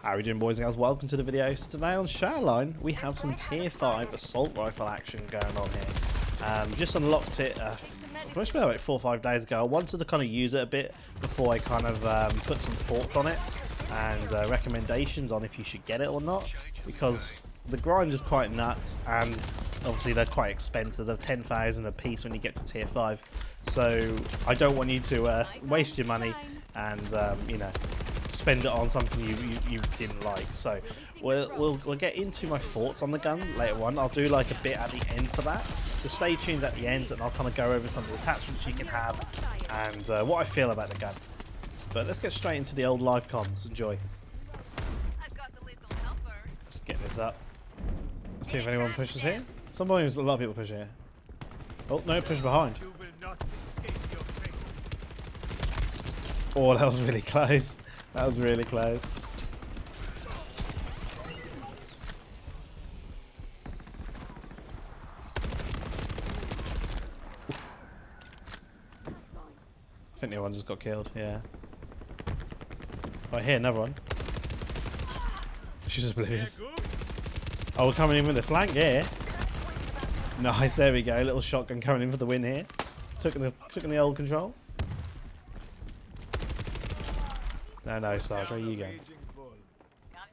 How are we doing, boys and girls? Welcome to the video. So today on Shatterline, we have some tier 5 assault rifle action going on here. Just unlocked it, must be like 4 or 5 days ago. I wanted to kind of use it a bit before I kind of put some thoughts on it and recommendations on if you should get it or not, because the grind is quite nuts and obviously they're quite expensive. They're 10,000 a piece when you get to tier 5, so I don't want you to waste your money and you know, spend it on something you didn't like. So we'll get into my thoughts on the gun later on. I'll do like a bit at the end for that, so stay tuned at the end and I'll kind of go over some of the attachments you can have and what I feel about the gun. But let's get straight into the old live cons. Enjoy. Let's get this up. Let's see if anyone pushes here. Sometimes a lot of people push here. Oh no, push behind. Oh, that was really close. That was really close. I think the other one just got killed, yeah. Oh, I hear another one. She's just oblivious. Oh, we're coming in with the flank here. Nice, there we go. Little shotgun coming in for the win here. Took the old control. No, Sarge, where are you going?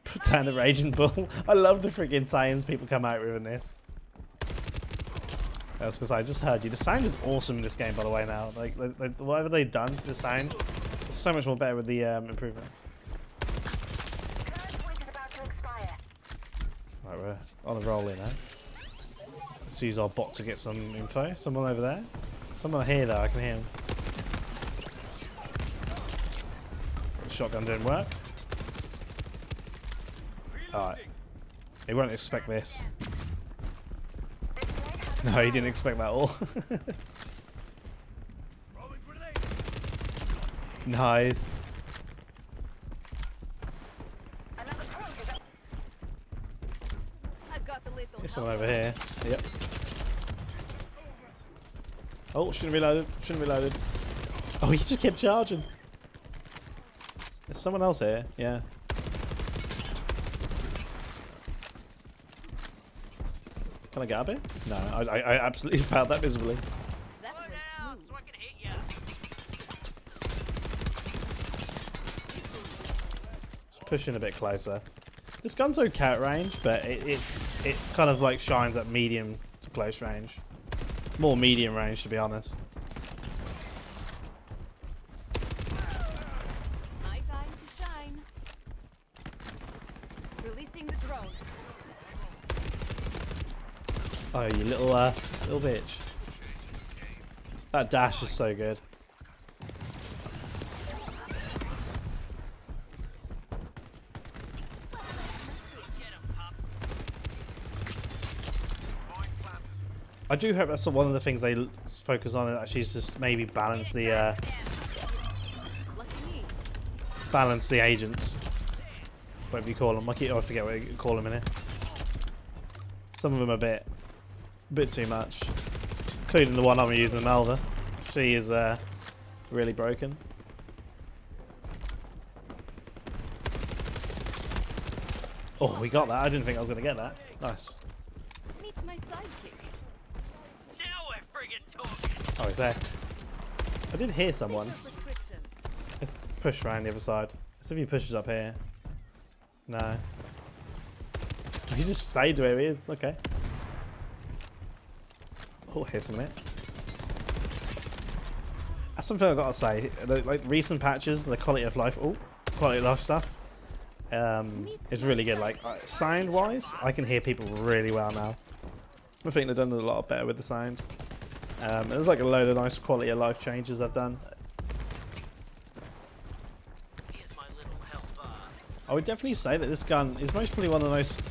Put down the Raging Bull. I love the freaking sayings people come out with in this. That's because I just heard you. The sound is awesome in this game, by the way, now. Like whatever they've done for the sound, it's so much more better with the improvements. Right, we're on the roll here now. Let's use our bot to get some info. Someone over there. Someone here, though. I can hear him. Shotgun didn't work. Alright. He won't expect this. No, he didn't expect that at all. Nice. There's someone over here. Yep. Oh, shouldn't be loaded. Shouldn't be loaded. Oh, he just kept charging. There's someone else here, yeah. Can I get up here? No, I absolutely failed that visibly. Let's push in a bit closer. This gun's okay at range, but it kind of like shines at medium to close range. More medium range, to be honest. Oh, you little bitch. That dash is so good. I do hope that's one of the things they focus on, actually, is just maybe balance the agents. Whatever you call them. I forget what you call them in here. Some of them are a bit too much, including the one I'm using, Malva. She is really broken. Oh, we got that. I didn't think I was going to get that. Nice. Oh, he's there. I did hear someone. Let's push around the other side. Let's see if he pushes up here. No. He just stayed where he is. Okay. Oh, here's someone here. That's something I've got to say. Like recent patches, the quality of life, quality of life stuff, is really good. Like sound-wise, I can hear people really well now. I think they've done a lot better with the sound. There's like a load of nice quality of life changes I've done. I would definitely say that this gun is most probably one of the most...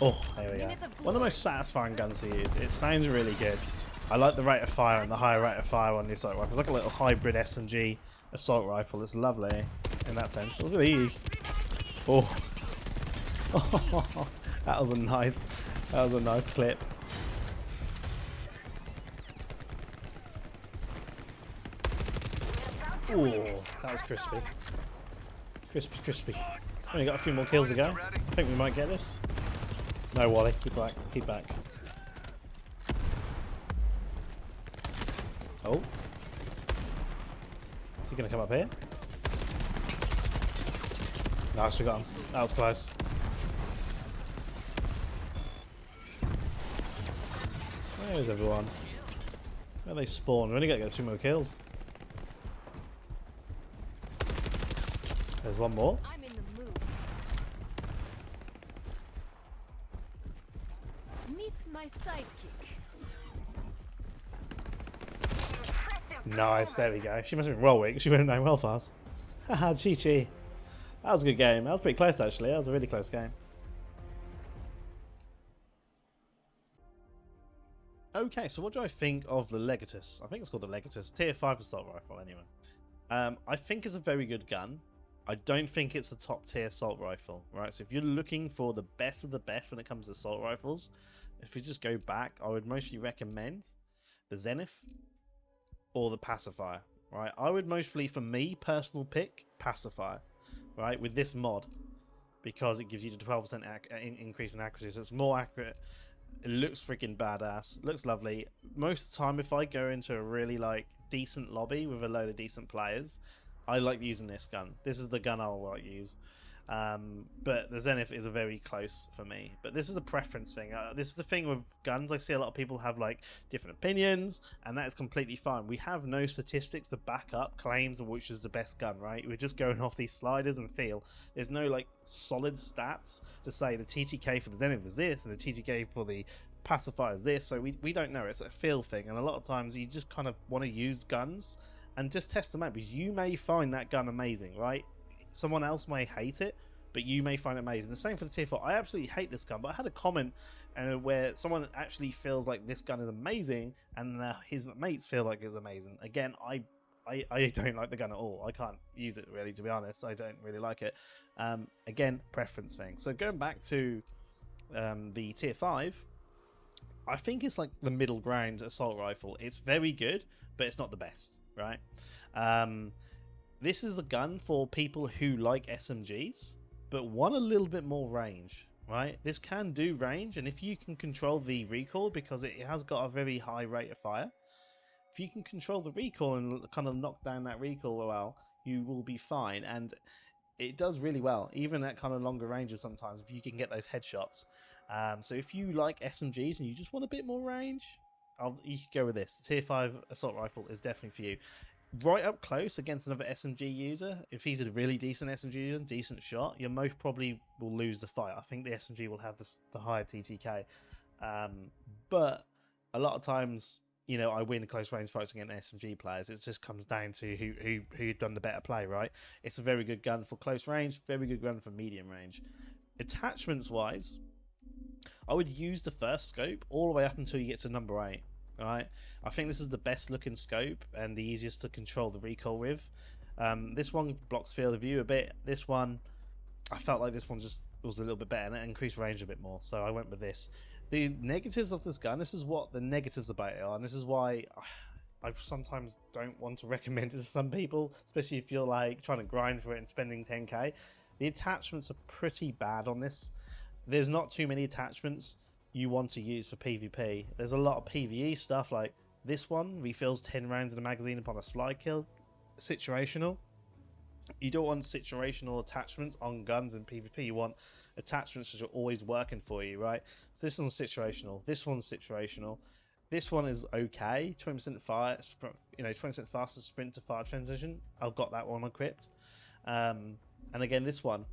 Oh, there we go. One of the most satisfying guns to use. It sounds really good. I like the rate of fire and the high rate of fire on the assault rifle. It's like a little hybrid S&G assault rifle. It's lovely in that sense. Look at these. Oh. That was a nice clip. Oh, that was crispy. Crispy, crispy. Only got a few more kills to go. I think we might get this. No, Wally, keep back, keep back. Oh. Is he going to come up here? Nice, we got him. That was close. Where's everyone? Where they spawn? We only got to get 2 more kills. There's one more. I'm in the mood. Meet my sidekick. Nice, there we go. She must have been well weak. She went down well fast. Haha, Chi-Chi. That was a good game. That was pretty close actually. That was a really close game. Okay, so what do I think of the Legatus? I think it's called the Legatus. Tier 5 assault rifle anyway. I think it's a very good gun. I don't think it's a top tier assault rifle, right? So if you're looking for the best of the best when it comes to assault rifles, if you just go back, I would mostly recommend the Zenith or the Pacifier, right? I would mostly, for me, personal pick, Pacifier, right? With this mod, because it gives you the 12% increase in accuracy, so it's more accurate. It looks freaking badass. It looks lovely. Most of the time, if I go into a really like decent lobby with a load of decent players, I like using this gun. This is the gun I'll like use. But the Zenith is a very close for me. But this is a preference thing. This is the thing with guns. I see a lot of people have like different opinions, and that is completely fine. We have no statistics to back up claims of which is the best gun, right? We're just going off these sliders and feel. There's no like solid stats to say the TTK for the Zenith is this and the TTK for the Pacifier is this. So we don't know. It's a feel thing, and a lot of times you just kind of want to use guns and just test them out, because you may find that gun amazing, right? Someone else may hate it, but you may find it amazing. The same for the Tier 4. I absolutely hate this gun, but I had a comment where someone actually feels like this gun is amazing, and his mates feel like it's amazing. Again, I don't like the gun at all. I can't use it really, to be honest. I don't really like it. Again, preference thing. So going back to the Tier 5, I think it's like the middle ground assault rifle. It's very good, but it's not the best, right? This is a gun for people who like SMGs, but want a little bit more range, right? This can do range, and if you can control the recoil, because it has got a very high rate of fire, if you can control the recoil and kind of knock down that recoil well, you will be fine. And it does really well, even at kind of longer ranges sometimes, if you can get those headshots. So if you like SMGs and you just want a bit more range, you could go with this. Tier 5 assault rifle is definitely for you. Right up close against another SMG user, if he's a really decent SMG user, decent shot, you most probably will lose the fight. I think the SMG will have the higher TTK. But a lot of times, you know, I win close range fights against SMG players. It just comes down to who done the better play, right? It's a very good gun for close range, very good gun for medium range. Attachments wise, I would use the first scope all the way up until you get to number 8. Right, I think this is the best looking scope and the easiest to control the recoil with. This one blocks field of view a bit. This one, I felt like this one just was a little bit better and it increased range a bit more, so I went with this. The negatives of this gun, this is what the negatives about it are, and this is why I sometimes don't want to recommend it to some people, especially if you're like trying to grind for it and spending 10k. The attachments are pretty bad on this. There's not too many attachments you want to use for PvP. There's a lot of PvE stuff, like this one refills 10 rounds in the magazine upon a slide kill. Situational. You don't want situational attachments on guns in PvP. You want attachments that are always working for you, right? So this one's situational. This one's situational. This one is okay. 20% fire, 20% faster sprint to fire transition. I've got that one equipped. And again, this one,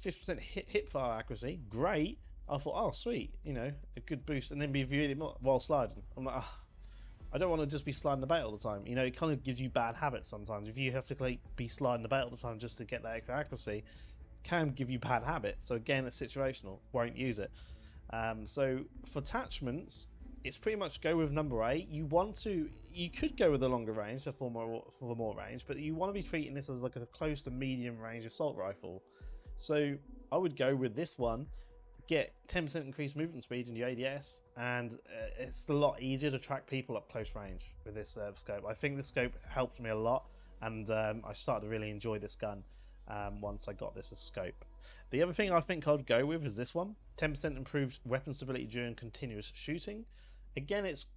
50% hip fire accuracy, great. I thought, oh sweet, you know, a good boost, and then be viewing it while sliding. I'm like, oh, I don't want to just be sliding about all the time. You know, it kind of gives you bad habits sometimes. If you have to like be sliding about all the time just to get that extra accuracy, it can give you bad habits. So again, it's situational. Won't use it. So for attachments, it's pretty much go with number 8. You could go with a longer range for more range, but you want to be treating this as like a close to medium range assault rifle. So I would go with this one. Get 10% increased movement speed in your ADS, and it's a lot easier to track people up close range with this scope. I think this scope helps me a lot, and I started to really enjoy this gun once I got this as scope. The other thing I think I'd go with is this one. 10% improved weapon stability during continuous shooting. Again, it's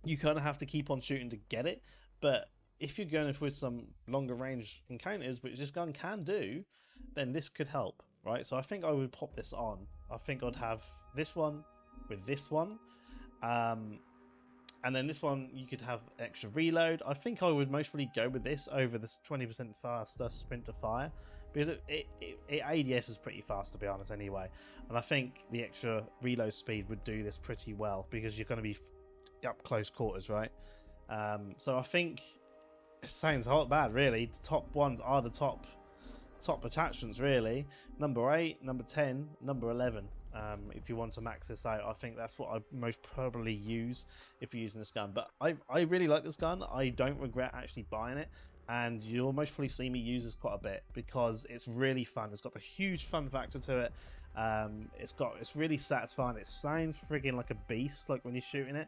you kind of have to keep on shooting to get it, but if you're going with some longer range encounters, which this gun can do, then this could help, right? So I think I would pop this on. I think I'd have this one with this one. And then this one, you could have extra reload. I think I would most probably go with this over this 20% faster sprint to fire, because it ADS is pretty fast, to be honest, anyway. And I think the extra reload speed would do this pretty well, because you're going to be up close quarters, right? So I think it sounds hot bad, really. The top ones are the top attachments, really. Number 8, number 10, number 11. If you want to max this out, I think that's what I most probably use if you're using this gun. But I really like this gun. I don't regret actually buying it, and you'll most probably see me use this quite a bit because it's really fun. It's got a huge fun factor to it. It's really satisfying. It sounds friggin' like a beast, like when you're shooting it.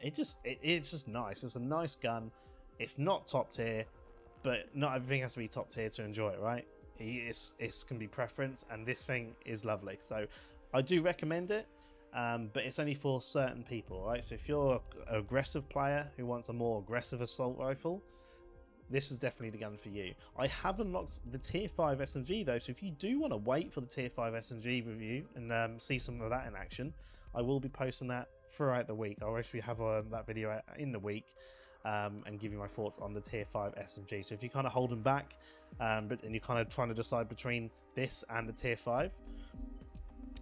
It's just nice. It's a nice gun. It's not top tier, but not everything has to be top tier to enjoy it, right? It's can be preference, and this thing is lovely. So I do recommend it, but it's only for certain people, right? So if you're an aggressive player who wants a more aggressive assault rifle, this is definitely the gun for you. I have unlocked the tier 5 SMG though, so if you do want to wait for the tier 5 SMG review and see some of that in action, I will be posting that throughout the week. I'll actually have that video out in the week. And give you my thoughts on the tier 5 SMG. So if you're kind of holding back and you're kind of trying to decide between this and the tier 5,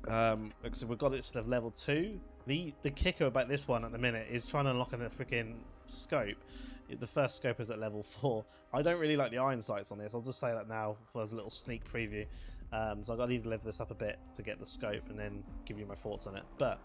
so we've got it to level 2. The kicker about this one at the minute is trying to unlock a freaking scope. The first scope is at level 4. I don't really like the iron sights on this. I'll just say that now as a little sneak preview. So I've got to need to level this up a bit to get the scope and then give you my thoughts on it. But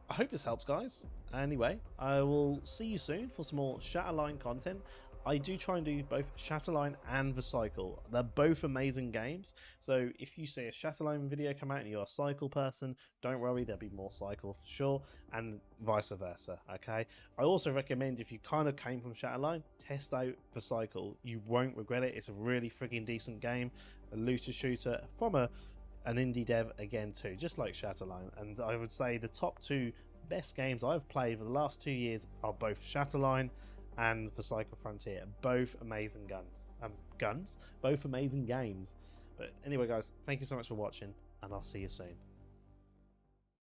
I hope this helps, guys. Anyway, I will see you soon for some more Shatterline content. I do try and do both Shatterline and the Cycle. They're both amazing games. So if you see a Shatterline video come out and you're a Cycle person, don't worry, there'll be more Cycle for sure, and vice versa, okay? I also recommend, if you kind of came from Shatterline, test out the Cycle. You won't regret it. It's a really friggin' decent game, a looter shooter from an indie dev again too, just like Shatterline. And I would say the top 2 best games I've played for the last 2 years are both Shatterline and the Cycle Frontier. Both amazing both amazing games. But anyway, guys, thank you so much for watching, and I'll see you soon.